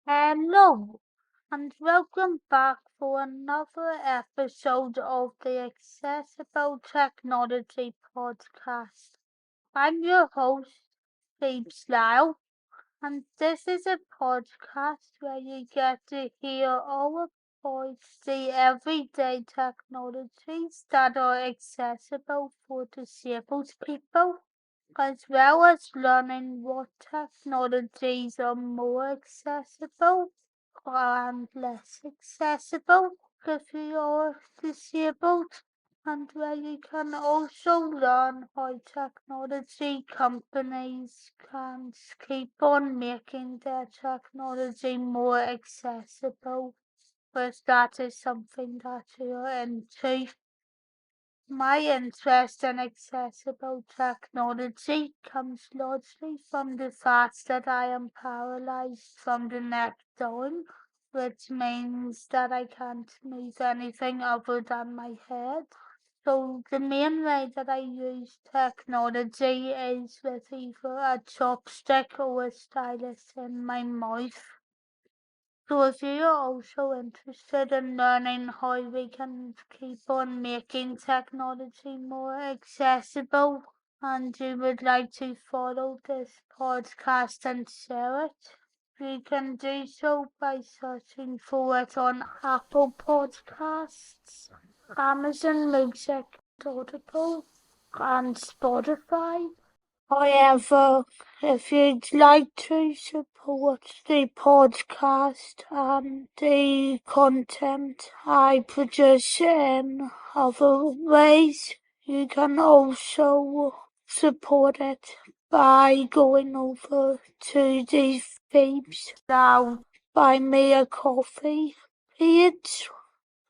Hello, and welcome back for another episode of the Accessible Technology Podcast. I'm your host, Steve Lyle, and this is a podcast where you get to hear all about the everyday technologies that are accessible for disabled people, as well as learning what technologies are more accessible and less accessible if you are disabled, and where you can also learn how technology companies can keep on making their technology more accessible, if that is something that you're into. My interest in accessible technology comes largely from the fact that I am paralyzed from the neck down, which means that I can't move anything other than my head. So the main way that I use technology is with either a chopstick or a stylus in my mouth. So if you're also interested in learning how we can keep on making technology more accessible, and you would like to follow this podcast and share it, you can do so by searching for it on Apple Podcasts, Amazon Music, Audible, and Spotify. However, if you'd like to support the podcast and the content I produce in other ways, you can also support it by going over to the Phoebes Now Buy Me a Coffee page,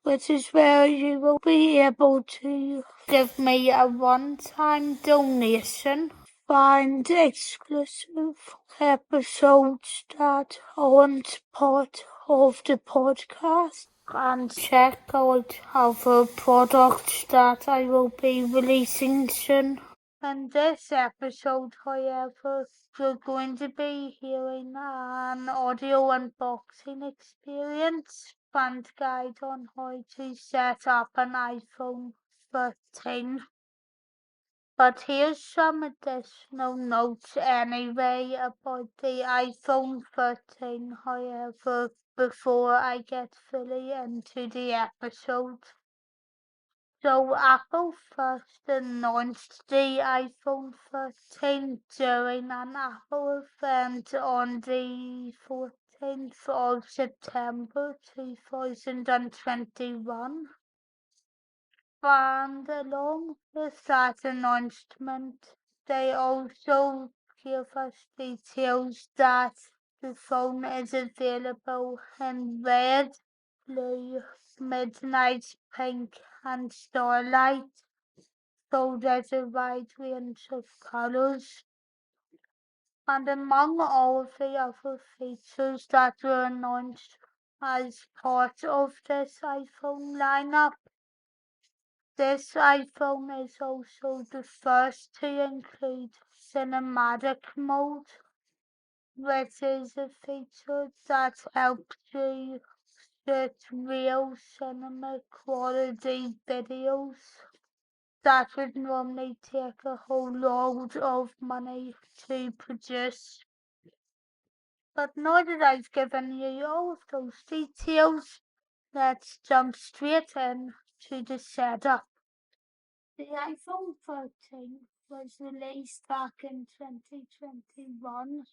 which is where you will be able to give me a one-time donation, find exclusive episodes that aren't part of the podcast, and check out other products that I will be releasing soon. In this episode, however, you're going to be hearing an audio unboxing experience and guide on how to set up an iPhone 13. But here's some additional notes anyway about the iPhone 13, however, before I get fully into the episode. So Apple first announced the iPhone 13 during an Apple event on the 14th of September 2021. And along with that announcement, they also give us details that the phone is available in red, blue, midnight pink, and starlight. So there's a wide range of colors. And among all of the other features that were announced as part of this iPhone lineup, this iPhone is also the first to include cinematic mode, which is a feature that helps you shoot real cinema quality videos that would normally take a whole load of money to produce. But now that I've given you all of those details, let's jump straight in to the setup. The iPhone 13 was released back in 2021,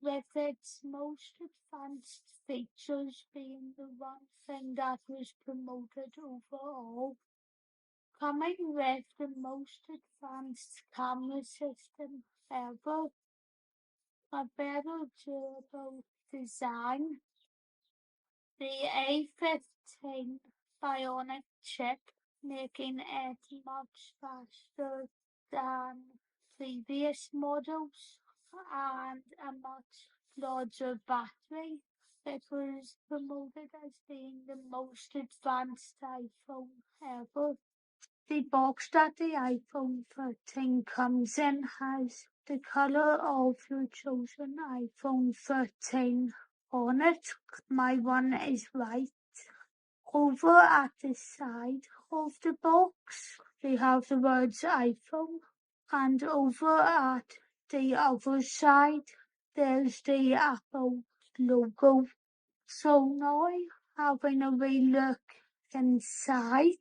with its most advanced features being the one thing that was promoted overall, coming with the most advanced camera system ever, a better durable design, the A15 Bionic chip, making it much faster than previous models, and a much larger battery. It was promoted as being the most advanced iPhone ever. The box that the iPhone 13 comes in has the color of your chosen iPhone 13, on it. My one is white. Over at the side of the box, we have the words iPhone, and over at the other side, there's the Apple logo. So now, having a wee look inside,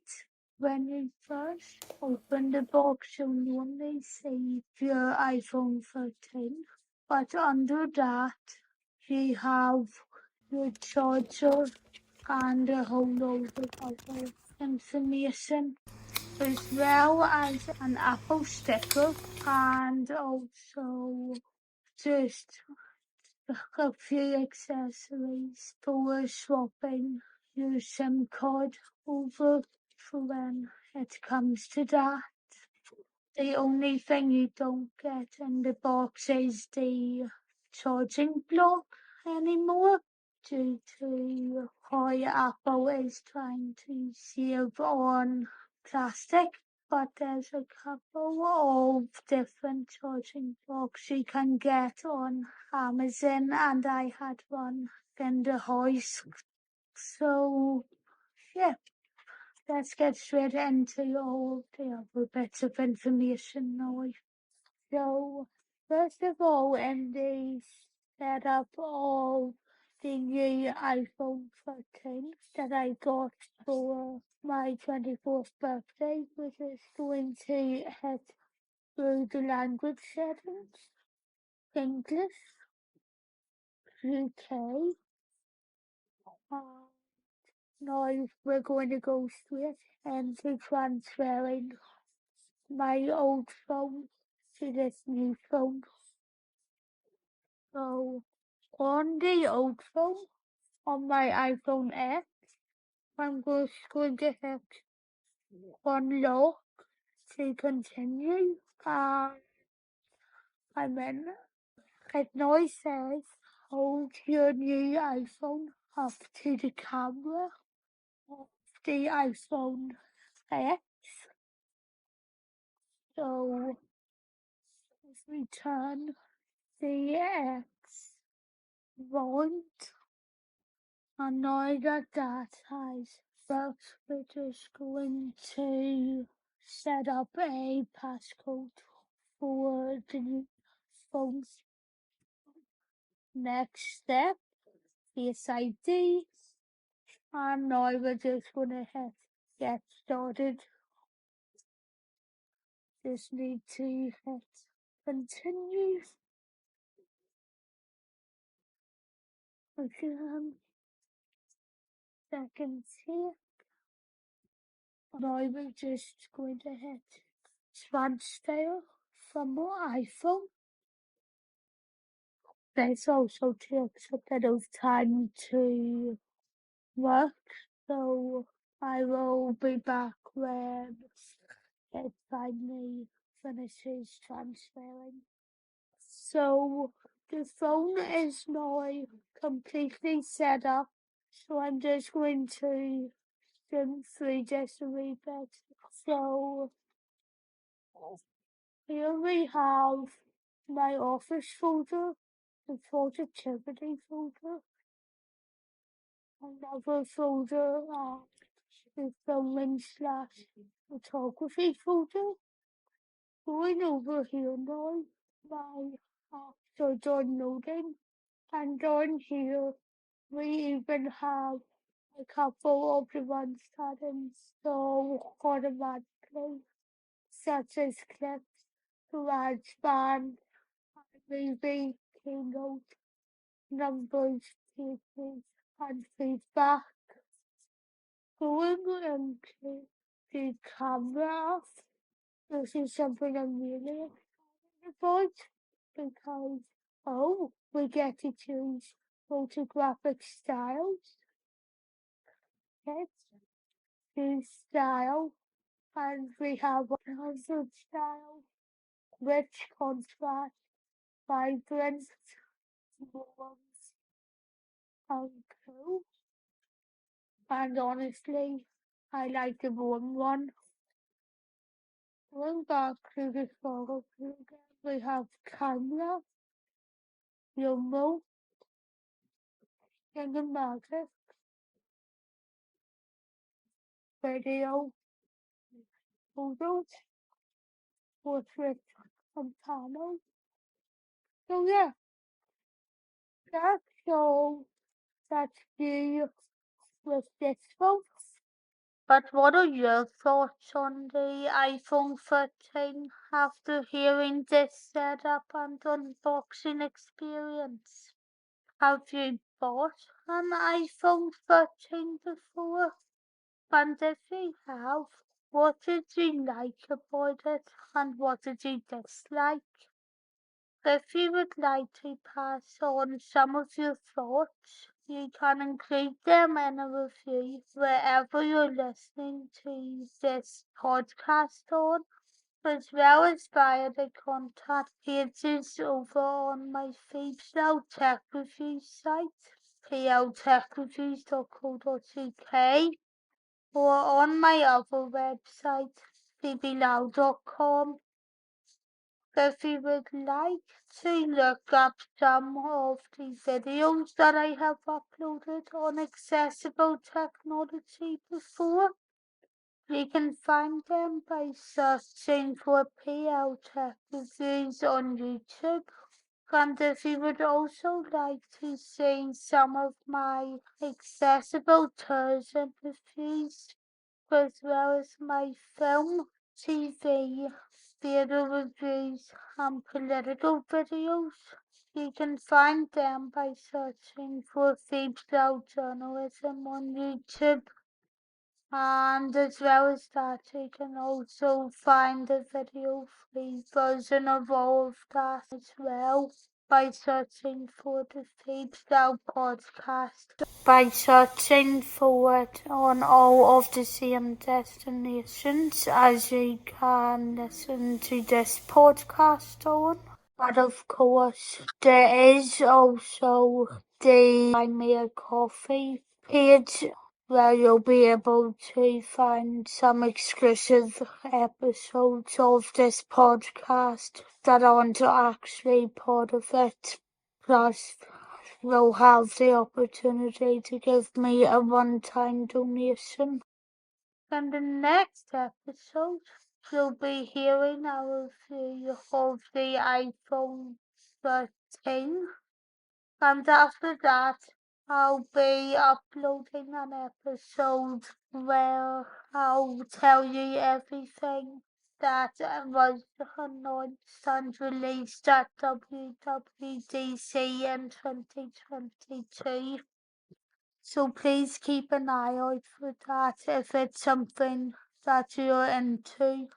when you first open the box, you'll only see your iPhone 13, but under that, you have your charger and a whole load of other information, as well as an Apple sticker and also just a few accessories for swapping your SIM card over for when it comes to that. The only thing you don't get in the box is the charging block anymore, due to how Apple is trying to save on plastic. But there's a couple of different charging blocks you can get on Amazon, and I had one in the house. So yeah, let's get straight into all the other bits of information now. So first of all, in the setup of the new iPhone 13 that I got for my 24th birthday, which is going to hit through the language settings, English, UK, now we're going to go straight into transferring my old phone to this new phone. So on the old phone, on my iPhone X, I'm just going to hit unlock to continue. I'm in. It now says hold your new iPhone up to the camera of the iPhone X. So if we turn the X round, and now that that has worked, we're just going to set up a passcode for the new phone. Next step, Face ID, and now we're just gonna hit get started. Just need to hit continue. Again, seconds here. Now we're just going to hit transfer from my iPhone. This also takes a bit of time to work, so I will be back when it finally finishes transferring. So the phone is now completely set up, so I'm just going to skim through just a wee bit. So here we have my office folder, the productivity folder, another folder, the filming slash photography folder. Going over here now, my after downloading, and down here we even have a couple of the ones that install automatically, such as clips, GarageBand, movie, keynote, numbers, pages, and feedback. Going into the camera, this is something I'm really excited about, because, we get to choose photographic styles. Okay, choose style, and we have 100 style, rich contrast, vibrant, warmth, and cool. And honestly, I like the warm one. Going back to the photo again, we have camera, remote, cinematic, video, photos, portraits, and panels. So yeah, that's all that's the with this folks. But what are your thoughts on the iPhone 13 after hearing this setup and unboxing experience? Have you bought an iPhone 13 before? And if you have, what did you like about it and what did you dislike? If you would like to pass on some of your thoughts, you can include them in a review wherever you're listening to this podcast on, as well as via the contact pages over on my Phoebes Tech Review site, pltechreviews.co.uk, or on my other website, phoebelau.com. If you would like to look up some of the videos that I have uploaded on accessible technology before, you can find them by searching for PL Tech Reviews on YouTube. And if you would also like to see some of my accessible tours and reviews, as well as my film, TV, theatre reviews, and political videos. You can find them by searching for female journalism on YouTube. And as well as that, you can also find the video free version of all of that as well by searching for the Female podcast. By searching for it on all of the same destinations as you can listen to this podcast on. But of course, there is also the Buy Me a Coffee page where you'll be able to find some exclusive episodes of this podcast that aren't actually part of it. Plus, you'll have the opportunity to give me a one-time donation. In the next episode, you'll be hearing a review of the iPhone 13. And after that, I'll be uploading an episode where I'll tell you everything that was announced and released at WWDC in 2022. So please keep an eye out for that if it's something that you're into.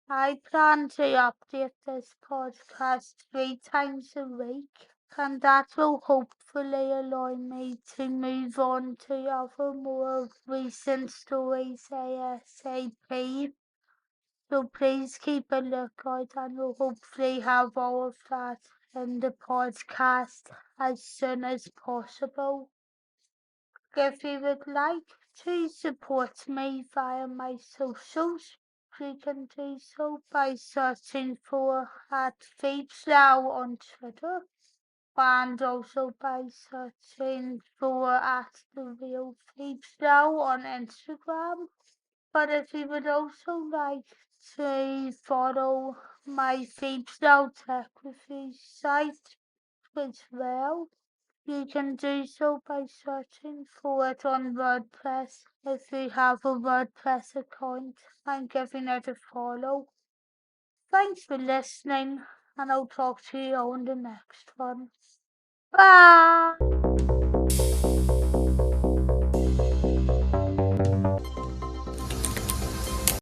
I plan to update this podcast 3 times a week, and that will hopefully allow me to move on to other more recent stories ASAP. So please keep a lookout and we'll hopefully have all of that in the podcast as soon as possible. If you would like to support me via my socials, you can do so by searching for @FeebsNow on Twitter and also by searching for @TheRealFeebsNow on Instagram. But if you would also like to follow my Feebsnow Tech Review site as well, you can do so by searching for it on WordPress if you have a WordPress account and giving it a follow. Thanks for listening, and I'll talk to you on the next one. Bye!